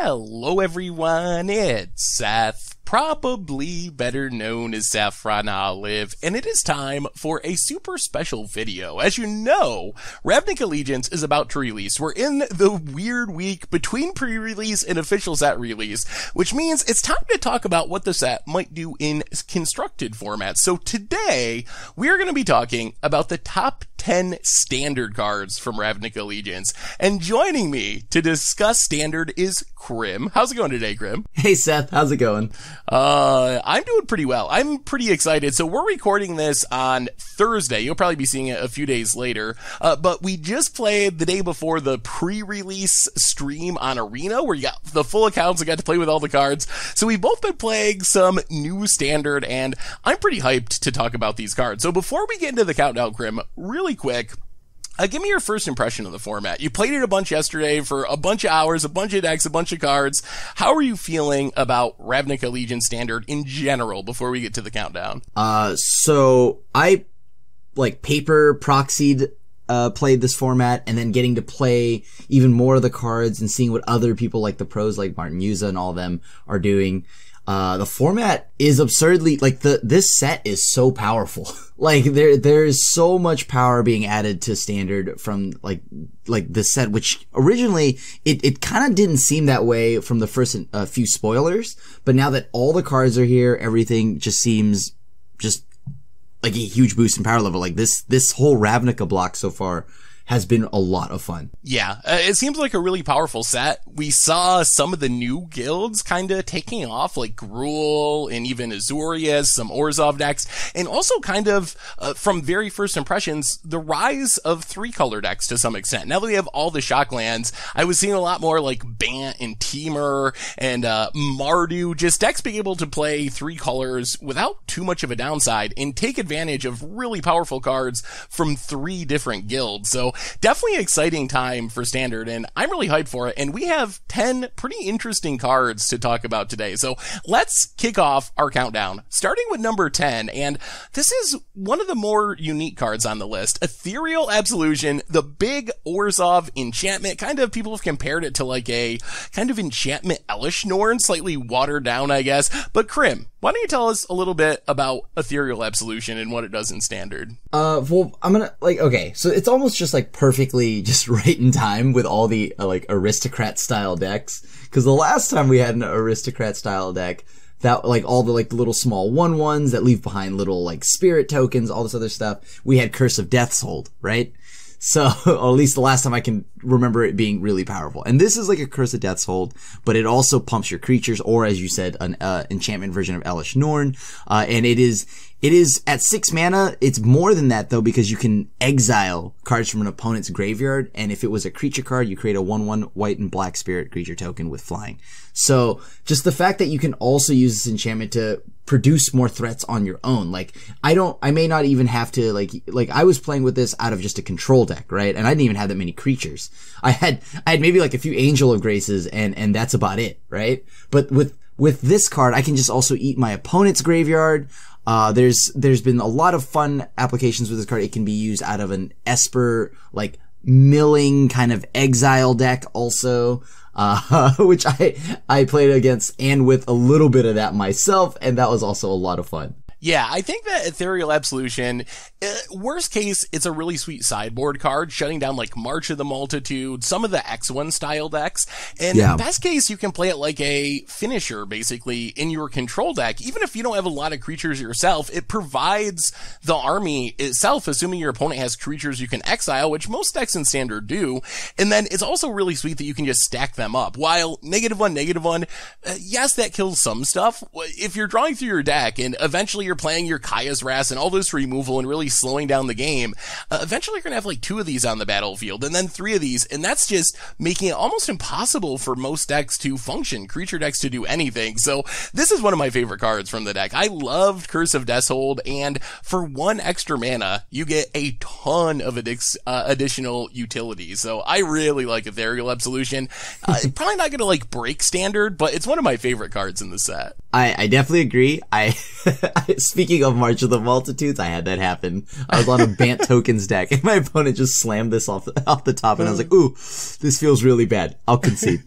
Hello everyone, it's Seth, probably better known as Saffron Olive, and it is time for a super special video. As you know, Ravnica Allegiance is about to release. We're in the weird week between pre-release and official set release, which means it's time to talk about what the set might do in constructed format. So today, we're going to be talking about the top 10 standard cards from Ravnica Allegiance. And joining me to discuss standard is Crim. How's it going today, Crim? Hey Seth, how's it going? I'm doing pretty well. I'm pretty excited. So we're recording this on Thursday. You'll probably be seeing it a few days later. But we just played the day before the pre-release stream on Arena, where you got the full accounts and got to play with all the cards. So we've both been playing some new standard, and I'm pretty hyped to talk about these cards. So before we get into the countdown, Crim, really quick, give me your first impression of the format. You played it a bunch yesterday for a bunch of hours, a bunch of decks, a bunch of cards. How are you feeling about Ravnica Allegiance Standard in general before we get to the countdown? So I paper proxied played this format, and then getting to play even more of the cards and seeing what other people like the pros like Martin Yuza and all of them are doing. The format is absurdly, this set is so powerful. There's so much power being added to standard from, this set, which originally, it kind of didn't seem that way from the first few spoilers, but now that all the cards are here, everything just seems just like a huge boost in power level. This whole Ravnica block so far has been a lot of fun. Yeah, it seems like a really powerful set. We saw some of the new guilds kind of taking off, like Gruul and even Azorius, some Orzhov decks, and also kind of, from very first impressions, the rise of three-color decks to some extent. Now that we have all the Shocklands, I was seeing a lot more like Bant and Temur and Mardu, just decks being able to play three colors without too much of a downside and take advantage of really powerful cards from three different guilds. So definitely an exciting time for Standard, and I'm really hyped for it. And we have 10 pretty interesting cards to talk about today. So let's kick off our countdown, starting with number 10. And this is one of the more unique cards on the list. Ethereal Absolution, the big Orzhov enchantment. Kind of people have compared it to like a kind of enchantment Elish Norn, slightly watered down, I guess. But Crim, why don't you tell us a little bit about Ethereal Absolution and what it does in Standard? Well, I'm gonna, okay, so it's almost just perfectly just right in time with all the, aristocrat style decks. Cause the last time we had an aristocrat style deck, that, all the, little small 1/1s that leave behind little, spirit tokens, all this other stuff, we had Curse of Death's Hold, right? So, or at least the last time I can remember it being really powerful. And this is like a Curse of Death's Hold, but it also pumps your creatures, or as you said, an enchantment version of Elish Norn. And it is at 6 mana. It's more than that though, because you can exile cards from an opponent's graveyard. And if it was a creature card, you create a 1/1 white and black spirit creature token with flying. So just the fact that you can also use this enchantment to produce more threats on your own. I may not even have to, I was playing with this out of just a control deck, right? And I didn't even have that many creatures. I had maybe a few Angel of Graces and that's about it, right? But with this card, I can just also eat my opponent's graveyard. There's been a lot of fun applications with this card. It can be used out of an Esper, milling kind of exile deck also. Which I played against and with a little bit of that myself, and that was also a lot of fun. Yeah, I think that Ethereal Absolution, worst case, it's a really sweet sideboard card, shutting down March of the Multitude, some of the X1 style decks, and best case, you can play it like a finisher, basically, in your control deck. Even if you don't have a lot of creatures yourself, it provides the army itself, assuming your opponent has creatures you can exile, which most decks in Standard do, and then it's also really sweet that you can just stack them up. While -1, yes, that kills some stuff. If you're drawing through your deck, and eventually you're playing your Kaya's Wrath and all this removal and really slowing down the game, eventually you're going to have 2 of these on the battlefield and then 3 of these, and that's just making it almost impossible for most decks to function, creature decks to do anything. So this is one of my favorite cards from the deck. I loved Curse of Death's Hold, and for 1 extra mana, you get a ton of additional utility. So I really like Ethereal Absolution. Probably not going to break Standard, but it's one of my favorite cards in the set. I definitely agree. Speaking of March of the Multitudes, I had that happen. I was on a Bant tokens deck, and my opponent just slammed this off the top, and I was like, ooh, this feels really bad. I'll concede.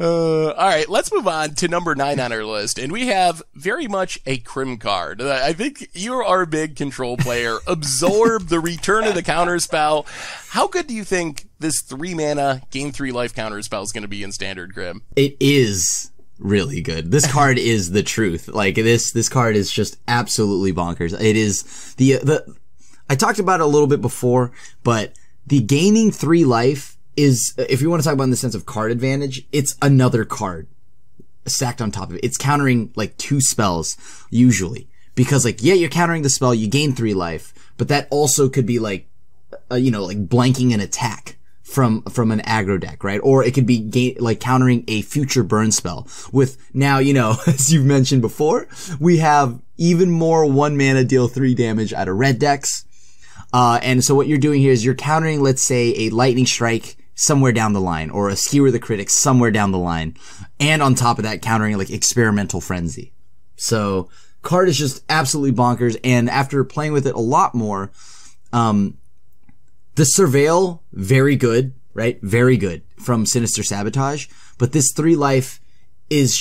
All right, let's move on to number 9 on our list, and we have very much a Crim card. I think you are a big control player. Absorb the return of the counter spell. How good do you think this 3-mana, gain 3 life counter spell is going to be in Standard, Crim? It is really good. This card is the truth. Like, this card is just absolutely bonkers. It is I talked about it a little bit before, but the gaining 3 life is, if you want to talk about in the sense of card advantage, it's another card stacked on top of it. It's countering like 2 spells usually, because like, yeah, you're countering the spell, you gain 3 life, but that also could be like, like blanking an attack from an aggro deck, right? Or it could be like countering a future burn spell with now, as you've mentioned before, we have even more 1 mana deal 3 damage out of red decks. And so what you're doing here is you're countering, let's say, a lightning strike somewhere down the line, or a Skewer the Critic somewhere down the line. And on top of that, countering like Experimental Frenzy. So card is just absolutely bonkers. And after playing with it a lot more, the Surveil, very good, right? Very good from Sinister Sabotage. But this 3 life is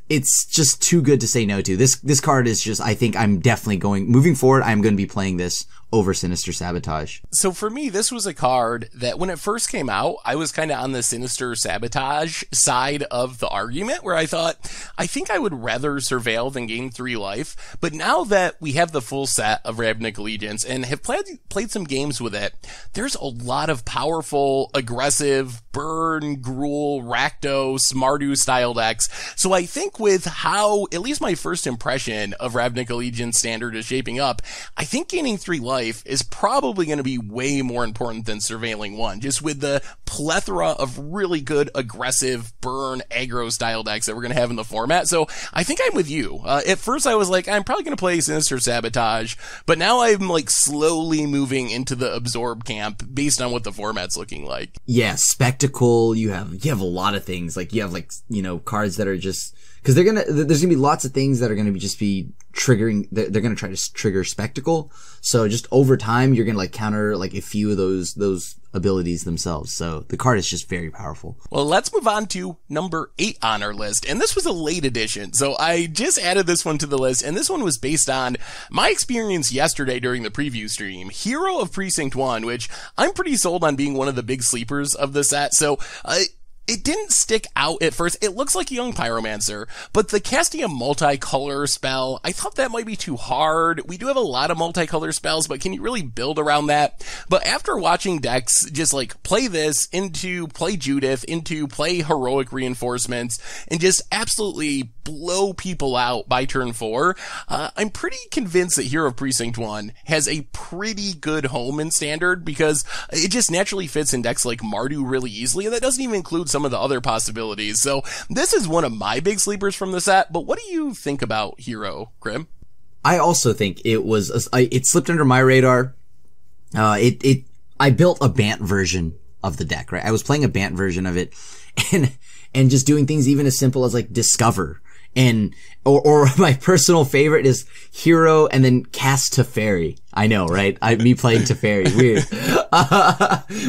it's just too good to say no to. This card is just, I think I'm definitely moving forward, I'm going to be playing this over Sinister Sabotage. So for me, this was a card that when it first came out, I was kind of on the Sinister Sabotage side of the argument, where I thought, I think I would rather Surveil than gain 3 life. But now that we have the full set of Ravnica Allegiance and have played some games with it, there's a lot of powerful, aggressive, burn, Gruul, Rakdos, Mardu style decks. So I think with how, at least my first impression of Ravnica Allegiance Standard is shaping up, I think gaining 3 life is probably going to be way more important than surveilling 1, just with the plethora of really good, aggressive, burn, aggro style decks that we're going to have in the format. So I think I'm with you. At first I was like, I'm probably going to play Sinister Sabotage, but now I'm like slowly moving into the Absorb camp based on what the format's looking like. Yeah, Spectacle, you have a lot of things. Like, you have like, cards that are just, because there's gonna be lots of things that are gonna be triggering, they're gonna try to trigger Spectacle. So just over time, you're gonna like counter like a few of those abilities themselves. So the card is just very powerful. Well, let's move on to number 8 on our list. And this was a late edition. So I just added this one to the list, and this one was based on my experience yesterday during the preview stream. Hero of Precinct 1, which I'm pretty sold on being one of the big sleepers of the set. So, it didn't stick out at first. It looks like a young Pyromancer, but the casting a multicolor spell, I thought that might be too hard. We do have a lot of multicolor spells, but can you really build around that? But after watching decks just like play this into play Judith, into play Heroic Reinforcements, and just absolutely blow people out by turn 4, I'm pretty convinced that Hero of Precinct 1 has a pretty good home in Standard, because it just naturally fits in decks like Mardu really easily, and that doesn't even include some of the other possibilities. So this is one of my big sleepers from the set, but what do you think about Hero, Crim? I also think it slipped under my radar. I built a Bant version of the deck, right? I was playing a Bant version of it, and just doing things even as simple as like Discover. Or my personal favorite is Hero and then cast Teferi. I know, right? Me playing Teferi. Weird.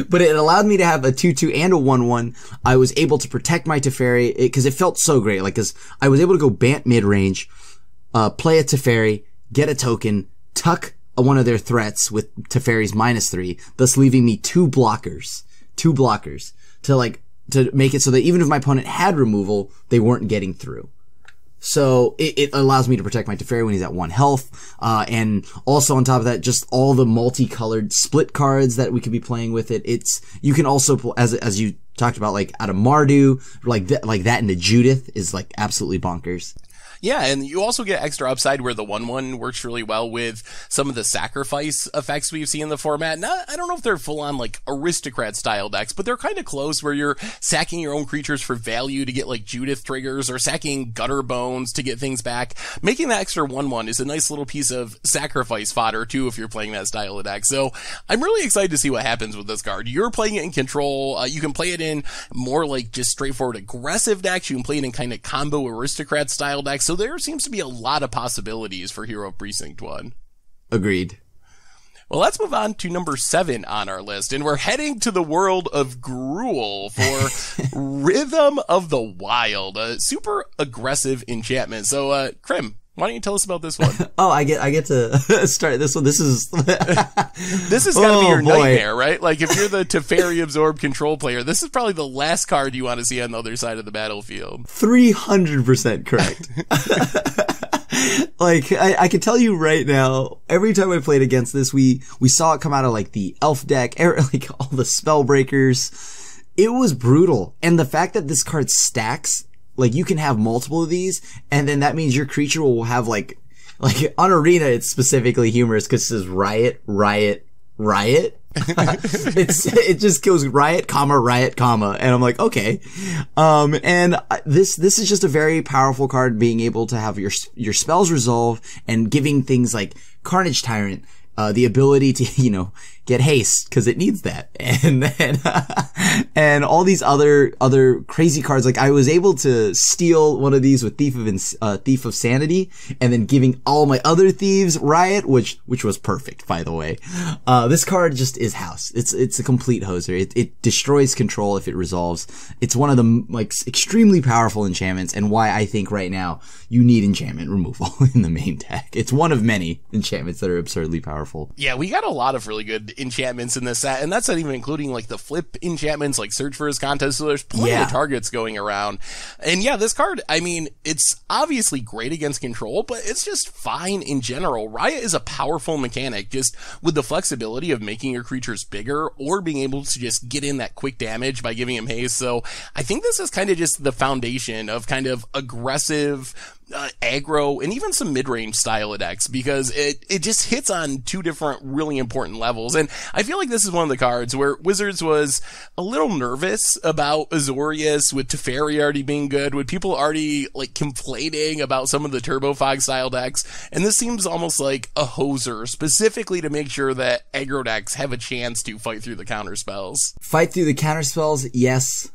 But it allowed me to have a 2/2 and a 1/1. I was able to protect my Teferi cause it felt so great. Like, cause I was able to go Bant mid-range, play a Teferi, get a token, tuck one of their threats with Teferi's -3, thus leaving me two blockers to make it so that even if my opponent had removal, they weren't getting through. So it allows me to protect my Teferi when he's at 1 health. And also on top of that, just all the multicolored split cards that we could be playing with it. You can also, as you talked about, like out of Mardu, like that into Judith is like absolutely bonkers. Yeah, and you also get extra upside where the 1/1 works really well with some of the sacrifice effects we've seen in the format. Now, I don't know if they're full-on, like, aristocrat-style decks, but they're kind of close, where you're sacking your own creatures for value to get, like, Judith triggers, or sacking Gutter Bones to get things back. Making that extra 1/1 is a nice little piece of sacrifice fodder, too, if you're playing that style of deck. So, I'm really excited to see what happens with this card. You're playing it in control. You can play it in more, like, just straightforward aggressive decks. You can play it in kind of combo aristocrat-style decks. So So there seems to be a lot of possibilities for Hero Precinct 1. Agreed. Well, let's move on to number 7 on our list, and we're heading to the world of Gruul for Rhythm of the Wild, a super aggressive enchantment. So, Crim, why don't you tell us about this one? Oh, I get to start this one. This is this has got to be your nightmare, right? Like, if you're the Teferi Absorb control player, this is probably the last card you want to see on the other side of the battlefield. 300% correct. Like, I can tell you right now, every time I played against this, we saw it come out of like the elf deck, like all the spell breakers. It was brutal. And the fact that this card stacks, like you can have multiple of these, and then that means your creature will have like on Arena, it's specifically humorous because it says riot, riot, riot. It just goes riot, comma, and I'm like, okay. And this is just a very powerful card, being able to have your spells resolve and giving things like Carnage Tyrant, the ability to, get haste, cause it needs that. And then, and all these other crazy cards. Like I was able to steal one of these with Thief of Sanity, and then giving all my other thieves Riot, which was perfect, by the way. This card just is house. It's a complete hoser. It destroys control if it resolves. It's one of the extremely powerful enchantments, and why I think right now you need enchantment removal in the main deck. It's one of many enchantments that are absurdly powerful. Yeah, we got a lot of really good enchantments in this set, and that's not even including like the flip enchantments like Search for His Contest, so there's plenty of targets going around. And yeah, this card, I mean, it's obviously great against control, but it's just fine in general. Riot is a powerful mechanic, just with the flexibility of making your creatures bigger or being able to just get in that quick damage by giving him haste. So I think this is kind of just the foundation of kind of aggressive aggro and even some mid-range style of decks, because it just hits on two different really important levels. And I feel like this is one of the cards where Wizards was a little nervous about Azorius, with Teferi already being good, with people already like complaining about some of the Turbo Fog style decks, and this seems almost like a hoser specifically to make sure that aggro decks have a chance to fight through the counter spells. Fight through the counter spells, yes.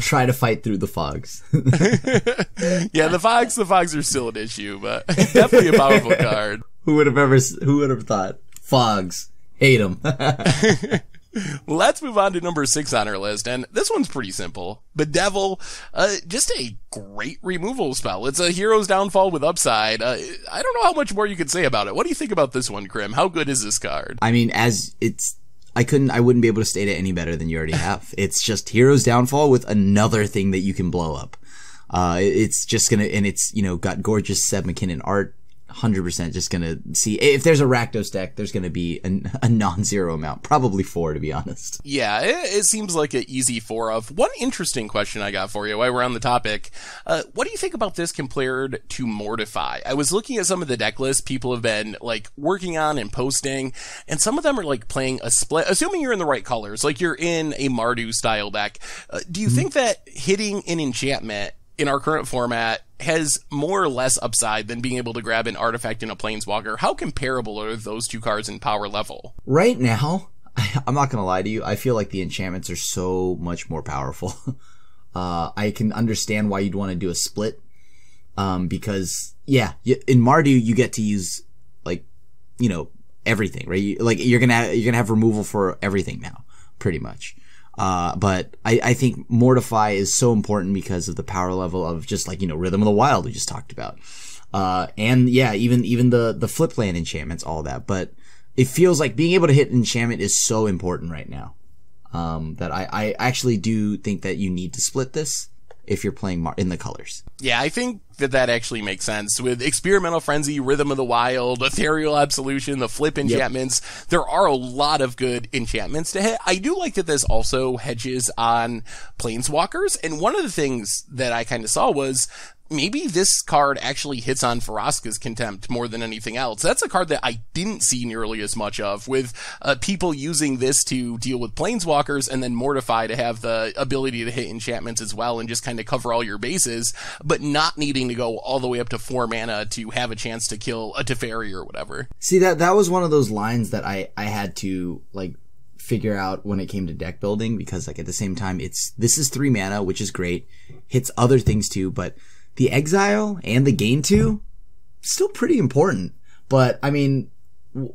Try to fight through the fogs. Yeah, the fogs are still an issue, but definitely a powerful card. Who would have thought? Fogs. Hate them. Let's move on to number 6 on our list, and this one's pretty simple. Bedevil, just a great removal spell. It's a hero's downfall with upside. I don't know how much more you could say about it. What do you think about this one, Crim? How good is this card? I mean, I wouldn't be able to state it any better than you already have. It's just Hero's Downfall with another thing that you can blow up. It's just gonna, and it's, got gorgeous Seb McKinnon art. 100% just gonna see, if there's a Rakdos deck, there's gonna be a non-zero amount. Probably 4, to be honest. Yeah, it seems like an easy 4 of. One interesting question I got for you while we're on the topic. What do you think about this compared to Mortify? I was looking at some of the deck lists people have been like working on and posting, and some of them are like playing a split, assuming you're in the right colors, like you're in a Mardu style deck. Do you think that hitting an enchantment in our current format has more or less upside than being able to grab an artifact in a Planeswalker? How comparable are those two cards in power level? Right now, I'm not gonna lie to you, I feel like the enchantments are so much more powerful. I can understand why you'd want to do a split, because in Mardu you get to use everything, right? You're gonna have removal for everything now, pretty much. But I think Mortify is so important because of the power level of just Rhythm of the Wild we just talked about. And yeah, even the flip land enchantments, all that. But it feels like being able to hit enchantment is so important right now. That I actually do think that you need to split this if you're playing in the colors. Yeah, I think that actually makes sense. With Experimental Frenzy, Rhythm of the Wild, Ethereal Absolution, the flip enchantments, there are a lot of good enchantments to hit. I do like that this also hedges on Planeswalkers, and one of the things that I kind of saw was maybe this card actually hits on Faraska's Contempt more than anything else. That's a card that I didn't see nearly as much of, with people using this to deal with Planeswalkers, and then Mortify to have the ability to hit enchantments as well and just kind of cover all your bases, but not needing to go all the way up to 4 mana to have a chance to kill a Teferi or whatever. See, that was one of those lines that I had to figure out when it came to deck building, because at the same time this is 3 mana, which is great, hits other things too, but the exile and the gain 2, still pretty important. But, I mean,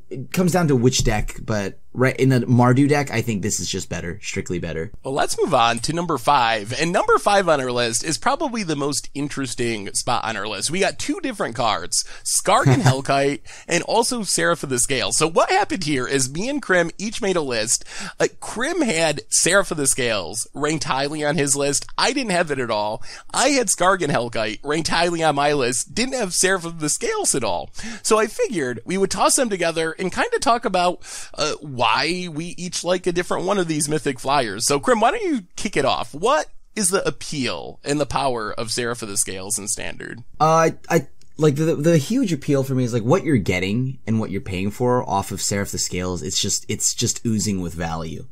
it comes down to which deck, but right in the Mardu deck, I think this is just better, strictly better. Well, let's move on to number 5. And number 5 on our list is probably the most interesting spot on our list. We got 2 different cards, Skargan Hellkite and also Seraph of the Scales. So what happened here is me and Crim each made a list. Crim had Seraph of the Scales ranked highly on his list. I didn't have it at all. I had Skargan Hellkite ranked highly on my list. Didn't have Seraph of the Scales at all. So I figured we would toss them together and kind of talk about why we each like a different one of these mythic flyers. So, Crim, why don't you kick it off? What is the appeal and the power of Seraph of the Scales in Standard? I like the huge appeal for me is like what you're getting and what you're paying for off of Seraph of the Scales. It's just oozing with value.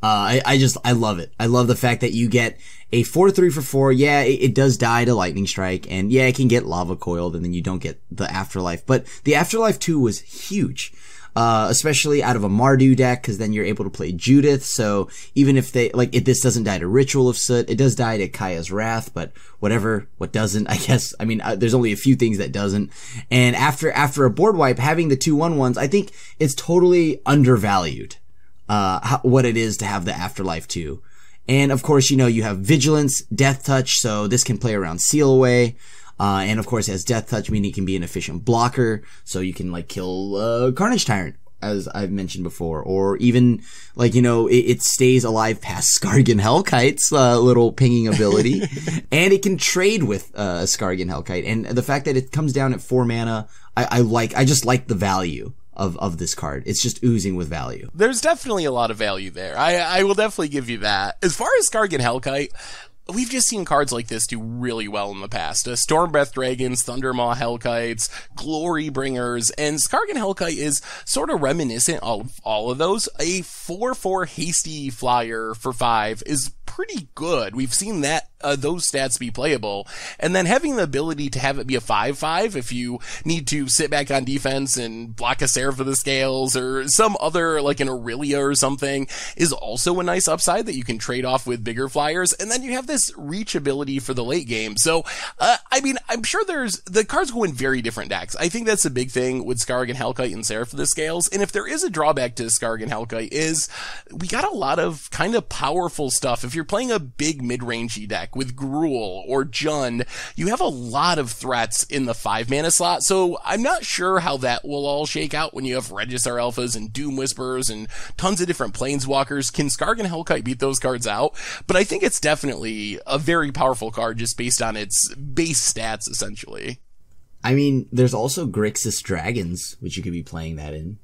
I love it. I love the fact that you get a 4/3 for 4. Yeah, it does die to Lightning Strike, and yeah, it can get Lava Coiled, and then you don't get the Afterlife. But the Afterlife 2 was huge. Especially out of a Mardu deck, because then you're able to play Judith. So even if this doesn't die to Ritual of Soot, it does die to Kaya's Wrath, but whatever, what doesn't, I guess, I mean, there's only a few things that doesn't. And after a board wipe, having the 2/1/1s, I think it's totally undervalued, what it is to have the Afterlife 2. And of course, you have Vigilance, Death Touch, so this can play around Seal Away. And of course it has Death Touch, meaning it can be an efficient blocker, so you can kill Carnage Tyrant, as I've mentioned before, or even it stays alive past Skargan Hellkite's little pinging ability, and it can trade with Skargan Hellkite. And the fact that it comes down at 4 mana, I just like the value of this card. It's just oozing with value. There's definitely a lot of value there. I will definitely give you that. As far as Skargan Hellkite, we've just seen cards like this do really well in the past. Stormbreath Dragons, Thundermaw Hellkites, Glory Bringers, and Skargan Hellkite is sort of reminiscent of all of those. A 4/4 hasty flyer for 5 is pretty good. We've seen that those stats be playable, and then having the ability to have it be a 5/5 if you need to sit back on defense and block a Seraph of the Scales or some other like an Aurelia or something is also a nice upside that you can trade off with bigger flyers, and then you have this reach ability for the late game. So I mean, I'm sure the cards go in very different decks. I think that's the big thing with Skargan Hellkite and Seraph of the Scales, and if there is a drawback to Skargan Hellkite is we got a lot of kind of powerful stuff. If you're playing a big mid-rangey deck with Gruul or Jund, you have a lot of threats in the 5 mana slot, so I'm not sure how that will all shake out when you have Regisaur Alphas and Doom Whisperers and tons of different Planeswalkers. Can Skargan Hellkite beat those cards out? But I think it's definitely a very powerful card just based on its base stats, essentially. I mean, there's also Grixis Dragons, which you could be playing that in.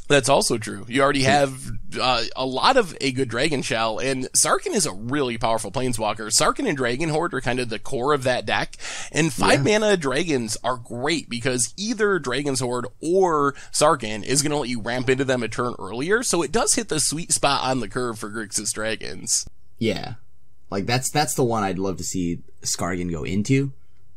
That's also true. You already have a lot of a good Dragon Shell, and Sarkhan is a really powerful Planeswalker. Sarkhan and Dragon Horde are kind of the core of that deck, and 5 mana dragons are great because either Dragon's Horde or Sarkhan is going to let you ramp into them a turn earlier, so it does hit the sweet spot on the curve for Grixis Dragons. Yeah. That's the one I'd love to see Skargan go into.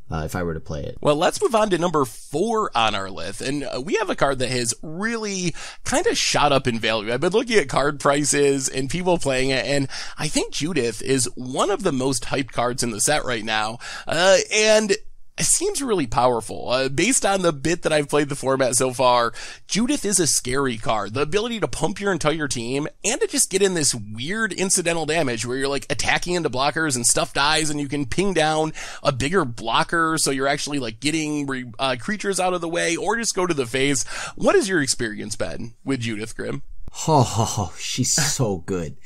If I were to play it. Well, let's move on to number 4 on our list. And we have a card that has really kind of shot up in value. I've been looking at card prices and people playing it, and I think Judith is one of the most hyped cards in the set right now. And it seems really powerful. Based on the bit that I've played the format so far, Judith is a scary card. The ability to pump your entire team and to just get in this weird incidental damage where you're attacking into blockers and stuff dies and you can ping down a bigger blocker so you're actually getting creatures out of the way or just go to the face. What has your experience been with Judith, Crim? Oh, she's so good.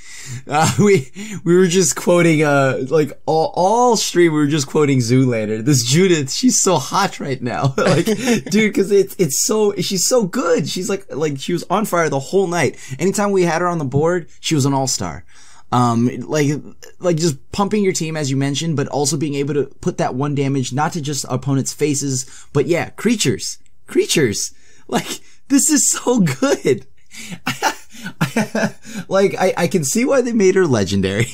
We were just quoting, all stream, we were just quoting Zoolander. This Judith, she's so hot right now. Dude, cause she's so good. She's she was on fire the whole night. Anytime we had her on the board, she was an all-star. Just pumping your team, as you mentioned, but also being able to put that 1 damage, not to just opponents' faces, but yeah, creatures. This is so good. I can see why they made her legendary,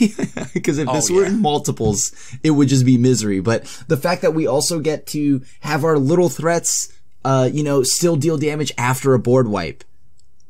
because if this were in multiples, it would just be misery. But the fact that we also get to have our little threats, still deal damage after a board wipe,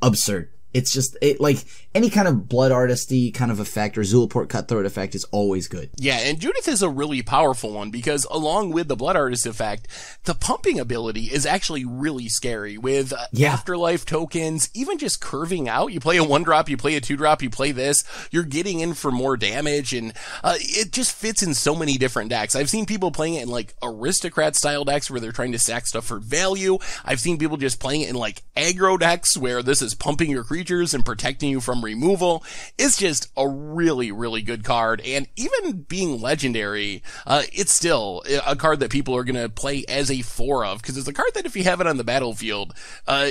absurd. It's just, like, any kind of Blood Artisty kind of effect or Zulaport Cutthroat effect is always good. Yeah, and Judith is a really powerful one because along with the Blood Artist effect, the pumping ability is actually really scary with Afterlife tokens, even just curving out. You play a 1-drop, you play a 2-drop, you play this, you're getting in for more damage, and it just fits in so many different decks. I've seen people playing it in like Aristocrat style decks where they're trying to stack stuff for value. I've seen people just playing it in like aggro decks where this is pumping your creatures and protecting you from removal. It's just a really, really good card. And even being legendary, it's still a card that people are going to play as a 4 of, because it's a card that if you have it on the battlefield,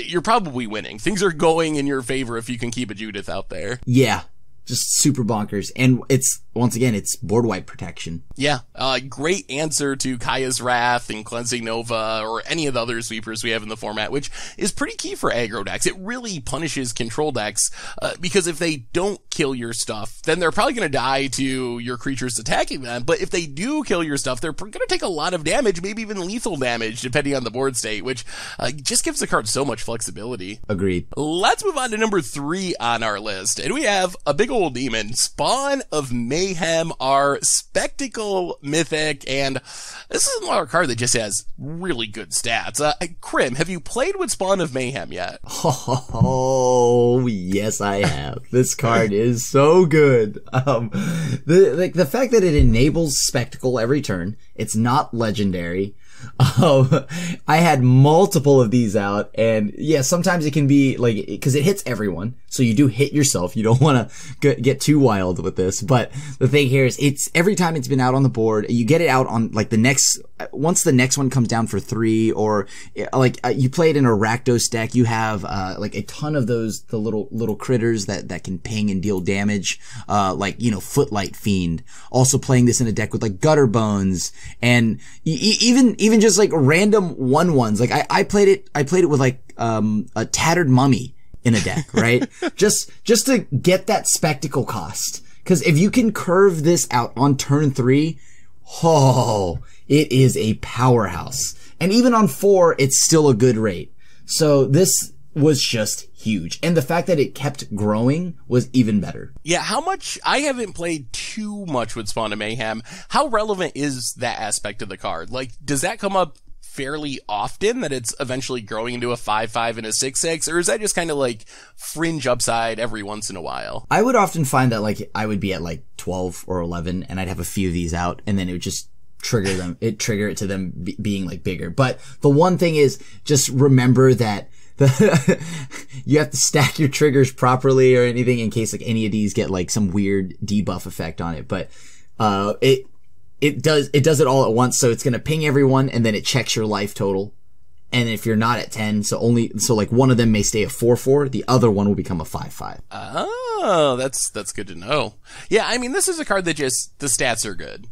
you're probably winning. Things are going in your favor if you can keep a Judith out there. Yeah. Just super bonkers. And it's, once again, it's board wipe protection. Yeah. Great answer to Kaya's Wrath and Cleansing Nova or any of the other sweepers we have in the format, which is pretty key for aggro decks. It really punishes control decks, because if they don't kill your stuff, then they're probably going to die to your creatures attacking them. But if they do kill your stuff, they're going to take a lot of damage, maybe even lethal damage, depending on the board state, which just gives the card so much flexibility. Agreed. Let's move on to number 3 on our list. And we have a big old demon, Spawn of Mayhem, our spectacle mythic, and this is another card that just has really good stats. Crim, have you played with Spawn of Mayhem yet? Oh, yes, I have. This card is so good. The fact that it enables spectacle every turn, it's not legendary. I had multiple of these out, and yeah, sometimes it can be like, because it hits everyone, so you do hit yourself. You don't want to get too wild with this, but the thing here is, it's every time it's been out on the board, you get it out on like once the next one comes down for 3, or like you play it in a Rakdos deck, you have like a ton of those, the little critters that can ping and deal damage, like, you know, Footlight Fiend. Also playing this in a deck with like Gutter Bones, and even just like random 1/1s. Like I played it with like a Tattered Mummy in a deck, right? just to get that spectacle cost. Cause if you can curve this out on turn 3, it is a powerhouse. And even on 4, it's still a good rate. So this was just huge. And the fact that it kept growing was even better. Yeah, I haven't played too much with Spawn of Mayhem. How relevant is that aspect of the card? Like, does that come up fairly often, that it's eventually growing into a 5/5 and a 6/6, or is that just kind of like fringe upside every once in a while? I would often find that like I would be at like 12 or 11 and I'd have a few of these out, and then it would just trigger it to them being like bigger. But the one thing is, just remember that you have to stack your triggers properly or anything, in case like any of these get like some weird debuff effect on it. But it does it all at once, so it's gonna ping everyone, and then it checks your life total. And if you're not at 10, so like one of them may stay a 4/4, the other one will become a 5/5. Oh, that's good to know. Yeah, I mean, this is a card that just, the stats are good.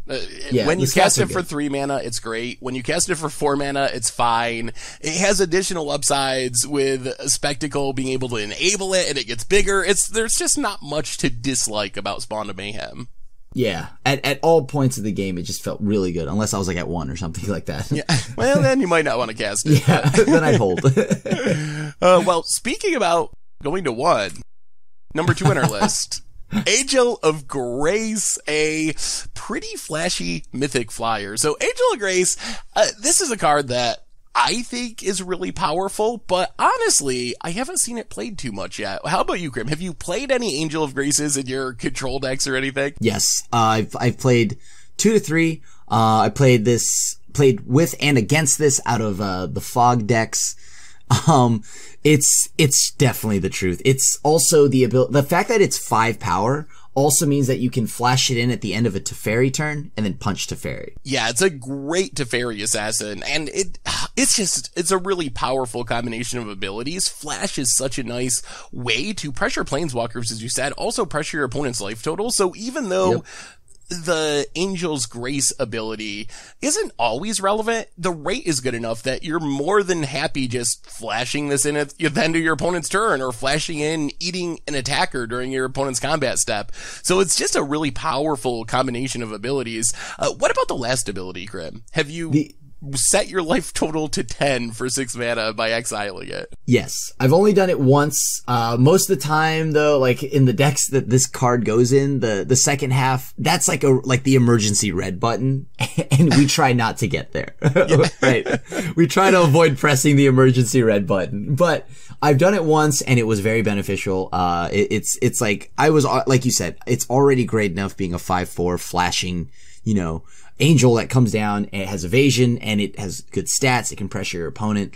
Yeah, when you cast it for 3 mana, it's great. When you cast it for 4 mana, it's fine. It has additional upsides with Spectacle being able to enable it, and it gets bigger. There's just not much to dislike about Spawn of Mayhem. Yeah, at all points of the game, it just felt really good, unless I was like at 1 or something like that. Yeah, well, then you might not want to cast it. Yeah, then I'd hold. Well, speaking about going to 1, number 2 on our list, Angel of Grace, a pretty flashy mythic flyer. So Angel of Grace, this is a card that I think is really powerful, but honestly, I haven't seen it played too much yet. How about you, Grim? Have you played any Angel of Graces in your control decks or anything? Yes, I've played 2 to 3. I played with and against this out of the Fog decks. It's definitely the truth. It's also the fact that it's 5 power also means that you can flash it in at the end of a Teferi turn and then punch Teferi. Yeah, it's a great Teferi assassin, and it's a really powerful combination of abilities. Flash is such a nice way to pressure planeswalkers, as you said, also pressure your opponent's life total. So even though the Angel's Grace ability isn't always relevant, the rate is good enough that you're more than happy just flashing this in at the end of your opponent's turn, or flashing in, eating an attacker during your opponent's combat step. So it's just a really powerful combination of abilities. What about the last ability, Grim? Have you set your life total to 10 for 6 mana by exiling it. Yes. I've only done it once. Most of the time though, like in the decks that this card goes in, the second half, that's like the emergency red button. And we try not to get there. Right. We try to avoid pressing the emergency red button, but I've done it once and it was very beneficial. It's like, like you said, it's already great enough being a 5/4 flashing, angel that comes down and it has evasion and it has good stats. It can pressure your opponent.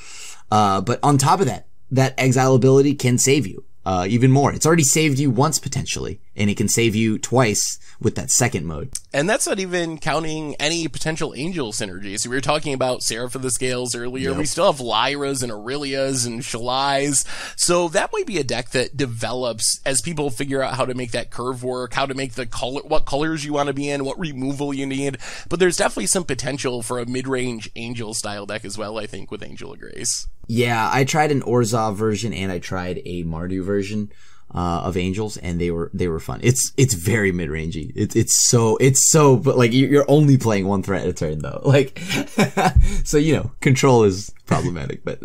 But on top of that exile ability can save you, even more. It's already saved you once potentially, and it can save you twice with that second mode. And that's not even counting any potential angel synergies. So we were talking about Seraph of the Scales earlier. Yep. We still have Lyras and Aurelias and Shalais. So that might be a deck that develops as people figure out how to make that curve work, how to make the color, what colors you want to be in, what removal you need. But there's definitely some potential for a mid-range angel style deck as well, I think, with Angel of Grace. Yeah, I tried an Orzhov version and I tried a Mardu version of Angels, and they were fun. It's very mid-rangey. It's so, but like you're only playing one threat at a turn though. Like, so control is problematic, but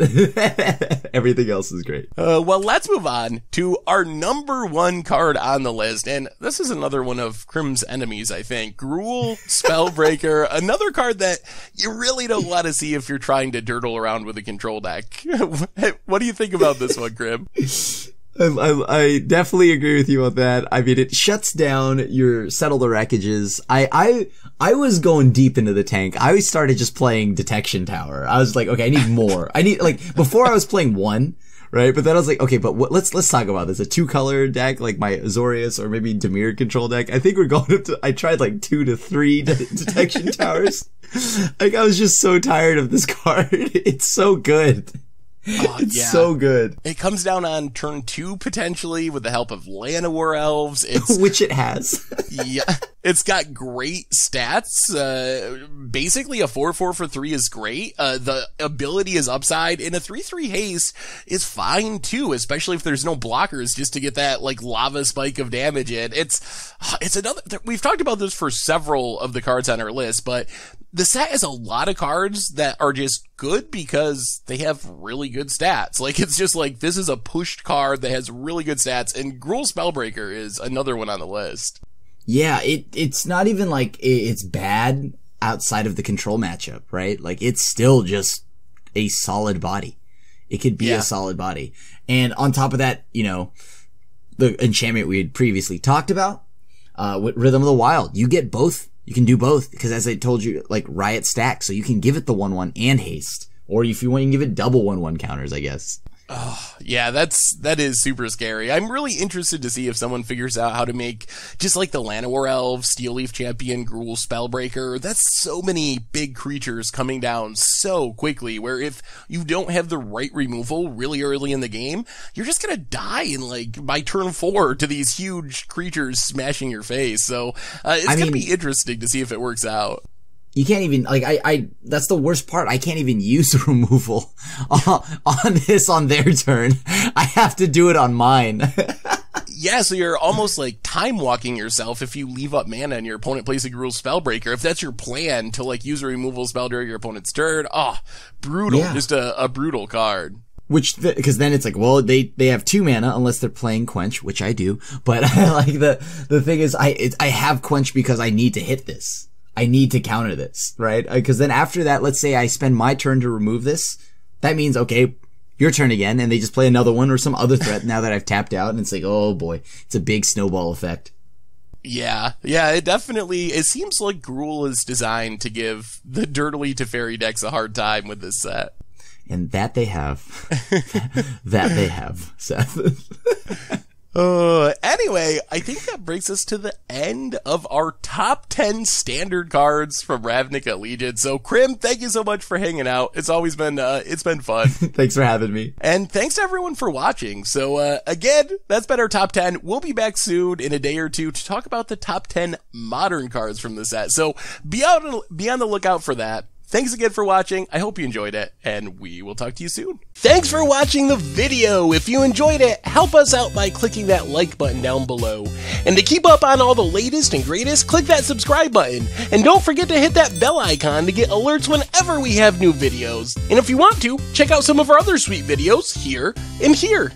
everything else is great. Well, let's move on to our number 1 card on the list, and this is another one of Crim's enemies, I think. Gruul Spellbreaker, another card that you really don't want to see if you're trying to dirtle around with a control deck. What do you think about this one, Crim? I definitely agree with you on that. I mean, it shuts down your Settle the Wreckages. I was going deep into the tank. I started just playing Detection Tower. I was like, okay, I need more. Before I was playing 1, right? But then I was like, okay, but let's talk about this. A 2-color deck, like my Azorius or maybe Dimir control deck. I think we're going up to, I tried like 2 to 3 Detection Towers. Like, I was just so tired of this card. It's so good. It's so good. It comes down on turn 2 potentially with the help of Llanowar Elves. Which it has. Yeah. It's got great stats. Basically a 4/4 for 3 is great. The ability is upside, and a 3/3 haste is fine too, especially if there's no blockers, just to get that like lava spike of damage in. It's another, we've talked about this for several of the cards on our list, but the set has a lot of cards that are just good because they have really good stats. Like, it's just like, this is a pushed card that has really good stats, and Gruul Spellbreaker is another one on the list. Yeah, it's not even like it's bad outside of the control matchup, right? Like, it's still just a solid body. It could be a solid body. And on top of that, the enchantment we had previously talked about, with Rhythm of the Wild, you get both. You can do both, because as I told you, like, Riot stacks, so you can give it the 1/1 and haste. Or if you want, you can give it double 1/1 counters, I guess. Oh, yeah, that is super scary. I'm really interested to see if someone figures out how to make just like the Llanowar Elf, Steel Leaf Champion, Gruul Spellbreaker. That's so many big creatures coming down so quickly, where if you don't have the right removal really early in the game, you're just gonna die in like by turn 4 to these huge creatures smashing your face. So it's gonna be interesting to see if it works out. You can't even, like, that's the worst part. I can't even use removal on their turn. I have to do it on mine. Yeah, so you're almost like time walking yourself if you leave up mana and your opponent plays a Gruul Spellbreaker. If that's your plan to like use a removal spell during your opponent's turn, brutal. Yeah. Just a brutal card. Because then it's like, well, they have 2 mana unless they're playing Quench, which I do. But like the thing is, I have Quench because I need to hit this. I need to counter this, right? Because then after that, let's say I spend my turn to remove this. That means, okay, your turn again, and they just play another one or some other threat now that I've tapped out, and it's like, oh boy, it's a big snowball effect. Yeah, it seems like Gruul is designed to give the Dirtly Teferi decks a hard time with this set. And that they have. That they have, Seth. Anyway, I think that brings us to the end of our top 10 standard cards from Ravnica Allegiance. So, Crim, thank you so much for hanging out. It's always been, it's been fun. Thanks for having me. And thanks to everyone for watching. So, again, that's been our top 10. We'll be back soon in a day or two to talk about the top 10 modern cards from the set. So, be on the lookout for that. Thanks again for watching. I hope you enjoyed it, and we will talk to you soon. Thanks for watching the video. If you enjoyed it, help us out by clicking that like button down below. And to keep up on all the latest and greatest, click that subscribe button. And don't forget to hit that bell icon to get alerts whenever we have new videos. And if you want to, check out some of our other sweet videos here and here.